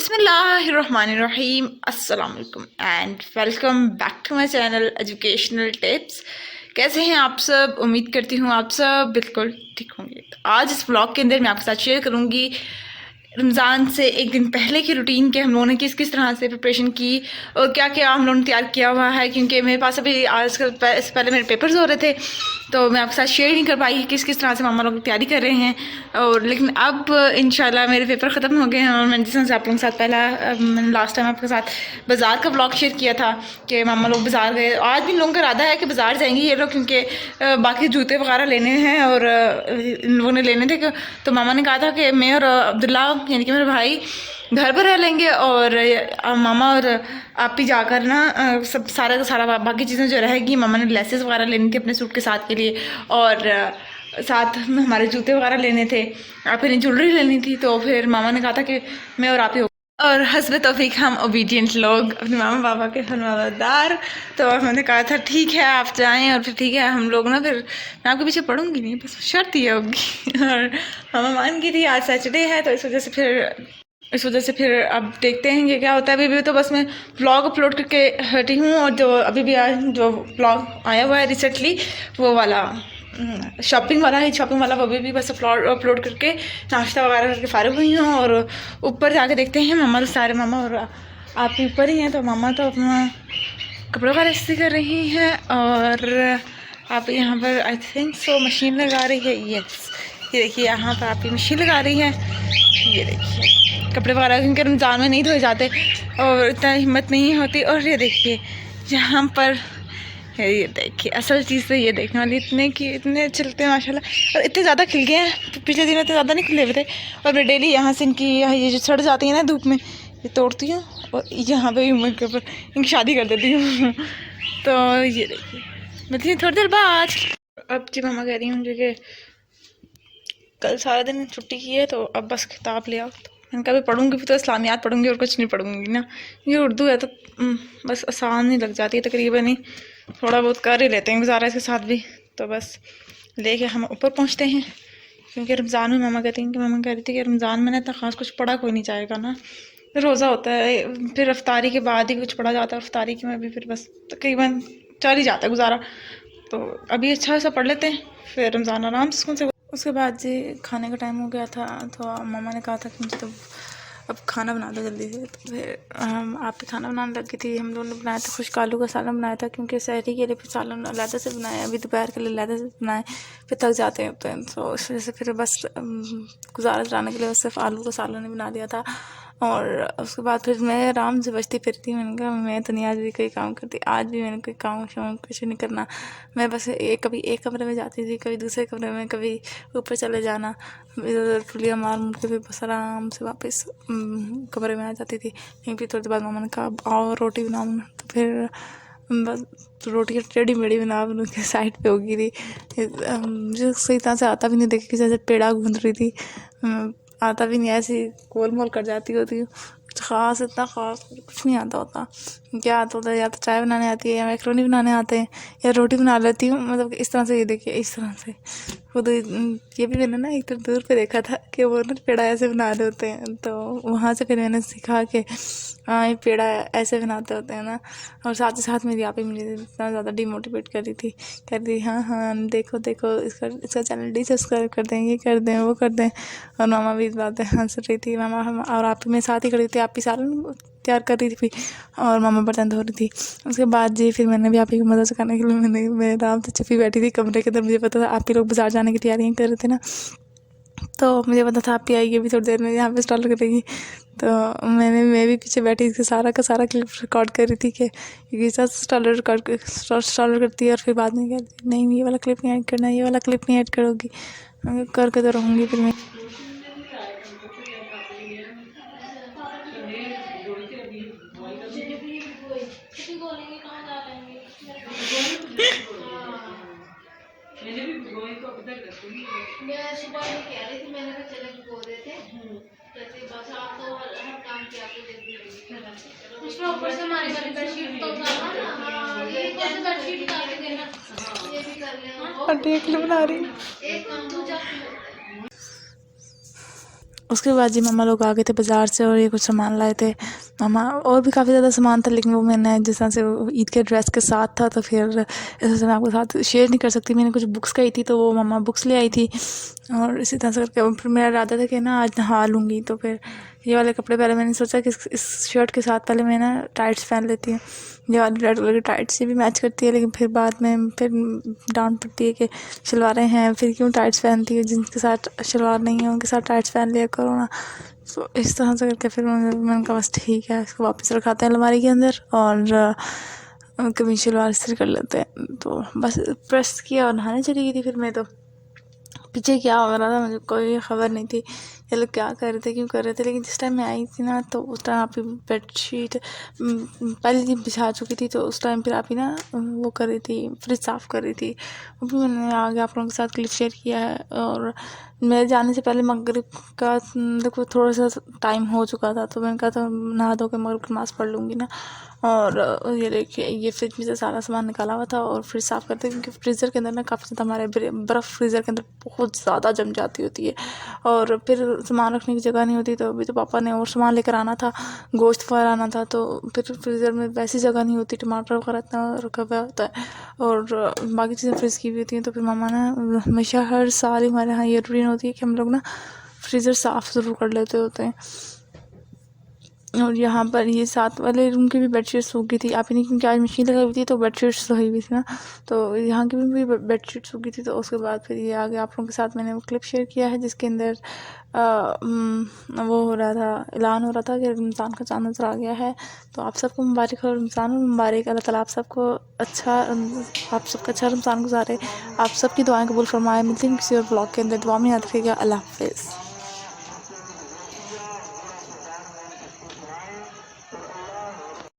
बिस्मिल्लाहिर्रहमानिर्रहीम अस्सलाम वालेकुम and welcome back to my channel educational tips. कैसे हैं आप सब? उम्मीद करती हूँ आप सब बिल्कुल ठीक होंगे। तो आज इस ब्लॉग के अंदर मैं आपके साथ शेयर करूँगी रमज़ान से एक दिन पहले की रूटीन के हम लोगों ने किस किस तरह से प्रिपरेशन की और क्या क्या हम लोगों ने तैयार किया हुआ है, क्योंकि मेरे पास अभी आजकल इससे पहले मेरे पेपर्स हो रहे थे तो मैं आपके साथ शेयर नहीं कर पाई किस किस तरह से मामा लोग तैयारी कर रहे हैं। और लेकिन अब इंशाल्लाह मेरे पेपर ख़त्म हो गए हैं और मैंने जिस तरह से आप लोगों के साथ मैंने लास्ट टाइम आपके साथ बाज़ार का ब्लॉग शेयर किया था कि मामा लोग बाज़ार गए। आज भी लोगों का इरादा है कि बाज़ार जाएंगे ये लोग, क्योंकि बाकी जूते वगैरह लेने हैं और इन लोगों ने लेने थे। तो मामा ने कहा था कि मैं और अब्दुल्ला यानी कि मेरे भाई घर पर रह लेंगे और मामा और आप ही जाकर ना सब सारा का सारा बाकी चीज़ें जो रहेगी, मामा ने लेसेस वगैरह लेनी थी अपने सूट के साथ के लिए और साथ में हमारे जूते वगैरह लेने थे और फिर ज्वेलरी लेनी थी। तो फिर मामा ने कहा था कि मैं और आप ही और हस्ब तौफीक हम ओबीडियंट लोग अपने मामा पापा के फरमाबरदार। तो मैंने कहा था ठीक है आप जाएं और फिर ठीक है हम लोग ना, फिर मैं आपके पीछे पढ़ूंगी नहीं, बस शर्त ये होगी। और मामा मान गई थी, आज सैटरडे है तो इस वजह से फिर अब देखते हैं कि क्या होता है। अभी भी तो बस मैं व्लॉग अपलोड करके हटी हूँ और जो अभी भी आज जो व्लॉग आया हुआ है रिसेंटली वो वाला शॉपिंग वाला वो भी बस अपलोड करके नाश्ता वगैरह करके फारिग हुई हूँ। और ऊपर जाके देखते हैं मामा तो सारे मामा और आप ऊपर ही हैं तो मामा तो अपना कपड़ों का इस्त्री कर रही हैं और आप यहाँ पर आई थिंक सो मशीन लगा रही है। यस ये देखिए यहाँ पर आप मशीन लगा रही है, ये देखिए कपड़े वगैरह क्योंकि रमज़ान में नहीं धोए जाते और इतना हिम्मत नहीं होती। और ये देखिए यहाँ पर ये देखिए असल चीज़ तो ये देखने वाली इतने चलते हैं माशाल्लाह और इतने ज़्यादा खिल गए हैं। पिछले दिनों इतने ज़्यादा नहीं खिले हुए थे और मैं डेली यहाँ से इनकी ये जो सड़ जाती है ना धूप में ये तोड़ती हूँ और यहाँ पे उम्र के ऊपर इनकी शादी कर देती हूँ। तो ये देखिए मतलब थोड़ी देर बाद अब जी मामा कह रही हूँ कि कल सारा दिन छुट्टी की है तो अब बस किताब ले आओ। तो मैंने कहा पढ़ूंगी फिर तो इस्लामियात पढ़ूंगी और कुछ नहीं पढ़ूंगी ना, ये उर्दू है तो बस आसान ही लग जाती है तकरीबन ही, थोड़ा बहुत कर ही लेते हैं गुजारा इसके साथ भी। तो बस लेके हम ऊपर पहुंचते हैं क्योंकि रमज़ान में मामा कहती हैं कि मामा कह रही थी कि रमज़ान में ना इतना ख़ास कुछ पढ़ा कोई नहीं जाएगा ना, रोज़ा होता है फिर अफ्तारी के बाद ही कुछ पढ़ा जाता है, अफ्तारी की में भी फिर बस तकरीबन चल ही जाता है गुजारा। तो अभी अच्छा सा पढ़ लेते हैं फिर रमज़ान आराम से सुकून से। उसके बाद जी खाने का टाइम हो गया था तो मामा ने कहा था कि मुझे तो अब खाना बना दो जल्दी से। तो फिर आप ही खाना बनाने लगी थी। हम लोगों ने बनाया था खुश्क आलू का सालन बनाया था क्योंकि सहरी के लिए फिर सालन अलहदा से बनाया, अभी दोपहर के लिए अलहदा से बनाए, फिर थक जाते हैं तो इस वजह से फिर बस गुजारा चलाने के लिए बस सिर्फ आलू का सालन ही बना दिया था। और उसके बाद फिर मैं आराम से बचती फिरती, मैंने कहा मैं तो नहीं आज भी कोई काम करती, आज भी मैंने कोई काम शाम कुछ नहीं करना। मैं बस कभी एक कमरे में जाती थी, कभी दूसरे कमरे में, कभी ऊपर चले जाना, इधर फुलिया मार मुड़ के फिर बस आराम से वापस कमरे में आ जाती थी। लेकिन फिर थोड़ी देर बाद मामा ने कहा आओ रोटी बनाओ, तो फिर बस रोटी टेढ़ी मेढ़ी बना के साइड पे हो गई थी। मुझे सही तरह से आता भी नहीं, देखे कि जैसे पेड़ा गूंद रही थी, आता भी नहीं, ऐसी गोल मोल कर जाती होती हूँ। ख़ास इतना ख़ास कुछ नहीं आता होता। क्या आता होता है, या तो चाय बनाने आती है या मैक्रोनी बनाने आते हैं या रोटी बना लेती हूँ। मतलब इस तरह से ये देखिए इस तरह से खुद ये भी मैंने ना एक तो दूर पे देखा था कि वो ना पेड़ा ऐसे बना रहे होते हैं, तो वहाँ से फिर मैंने सीखा कि हाँ ये पेड़ा ऐसे बनाते होते हैं ना। और साथ ही साथ मेरी आप ही मुझे इतना ज़्यादा डिमोटिवेट कर रही थी, कह रही हाँ हाँ देखो देखो इसका चैनल सब्सक्राइब कर दें, ये कर दें वो कर दें। और मामा भी इस बात हंस रही थी, मामा हम और आप ही मेरे साथ ही खड़ी थी, आप ही सालन तैयार कर रही थी और मामा बर्तन धो रही थी। उसके बाद जी फिर मैंने भी आप ही को मदद करने के लिए मैं आराम से छुपी बैठी थी कमरे के अंदर। मुझे पता था आप ही लोग बाज़ार जाने की तैयारियाँ कर रहे थे ना, तो मुझे पता था आप ही आएगी अभी थोड़ी देर में यहाँ पे स्टॉल करेगी। तो मैं भी पीछे बैठी थी, सारा का सारा क्लिप रिकॉर्ड कर रही थी कि स्टॉलर करती है और फिर बाद में कहती नहीं ये वाला क्लिप नहीं ऐड करना, ये वाला क्लिप नहीं ऐड करोगी, करके तो रहूँगी फिर मैं। मैं सुबह में कह रही थी, मैंने कहा चले भिगो देते कहते बस आप तो हर काम की आपको जल्दी उसमें ऊपर से हमारी वाली बेडशीट तो उतारना ना, हाँ ये ऊपर से बेडशीट उतार के देना, ये भी कर लेना। बना रही एक काम दूजा उसके बाद जी मम्मा लोग आ गए थे बाज़ार से और ये कुछ सामान लाए थे मम्मा, और भी काफ़ी ज़्यादा सामान था, लेकिन वो मैंने जिस तरह से ईद के ड्रेस के साथ था तो फिर इस तरह से मैं आपके साथ शेयर नहीं कर सकती। मैंने कुछ बुक्स कही थी तो वो मम्मा बुक्स ले आई थी, और इसी तरह से करके फिर मेरा इरादा था कि ना आज नहा लूँगी, तो फिर ये वाले कपड़े पहले मैंने सोचा कि इस शर्ट के साथ पहले मैं ना टाइट्स पहन लेती हूँ। ये वाली रेड कलर की टाइट्स से भी मैच करती है, लेकिन फिर बाद में फिर डांट पड़ती है कि शलवारें हैं फिर क्यों टाइट्स पहनती है, जिनके साथ शलवार नहीं है उनके साथ टाइट्स पहन लिया करो ना। सो इस तरह से करके फिर मैंने कहा बस ठीक है, इसको वापस रखाते हैं अलमारी के अंदर और कभी शलवार इस्त्री कर लेते हैं। तो बस प्रेस किया और नहाने चली गई थी। फिर मैं तो पीछे क्या हो रहा था मुझे कोई ख़बर नहीं थी, ये लोग क्या कर रहे थे क्यों कर रहे थे। लेकिन जिस टाइम मैं आई थी ना तो उस टाइम आप ही बेडशीट पहले दिन बिछा चुकी थी, तो उस टाइम फिर आप ही ना वो कर रही थी, फ्रिज साफ़ कर रही थी। वो भी मैंने आगे आप लोगों के साथ क्लिप शेयर किया है। और मेरे जाने से पहले मगरिब का देखो थोड़ा सा टाइम हो चुका था, तो मैंने कहा था नहा धो के मगरिब की नमाज़ पढ़ लूँगी ना। और ये देखिए ये फ्रिज में से सारा सामान निकाला हुआ था और फ्रिज साफ़ करते, क्योंकि फ्रीज़र के अंदर ना काफ़ी ज़्यादा हमारे बर्फ़ फ्रीज़र के अंदर बहुत ज़्यादा जम जाती होती है और फिर सामान रखने की जगह नहीं होती। तो अभी तो पापा ने और सामान लेकर आना था, गोश्त वगैरह आना था, तो फिर फ्रीज़र में वैसी जगह नहीं होती, टमाटर वगैरह इतना रखा हुआ होता है और बाकी चीज़ें फ्रीज़ की हुई होती हैं। तो फिर मामा ना हमेशा हर साल ही हमारे यहाँ ये रूटीन होती है कि हम लोग ना फ्रीज़र साफ़ ज़रूर कर लेते होते हैं। और यहाँ पर ये साथ वाले रूम की भी बेडशीट सूख गई थी, आप ही नहीं, क्योंकि आज मशीन लगाई हुई थी तो बेडशीट्स धोई हुई थी ना, तो यहाँ की भी बेडशीट सूख गई थी। तो उसके बाद फिर ये आगे आप लोगों के साथ मैंने वो क्लिप शेयर किया है जिसके अंदर वो हो रहा था, ऐलान हो रहा था कि रमज़ान का चाँद नज़र आ गया है। तो आप सबको मुबारक हो, रमज़ान मुबारक, अल्लाह ताला आप सबको अच्छा आप सबका अच्छा रमज़ान गुजारे, आप सबकी दुआएं कबूल फरमाए। मिलती हैं किसी और ब्लॉग के अंदर, दुआ में याद रखिएगा। अल्लाह हाफ़िज़।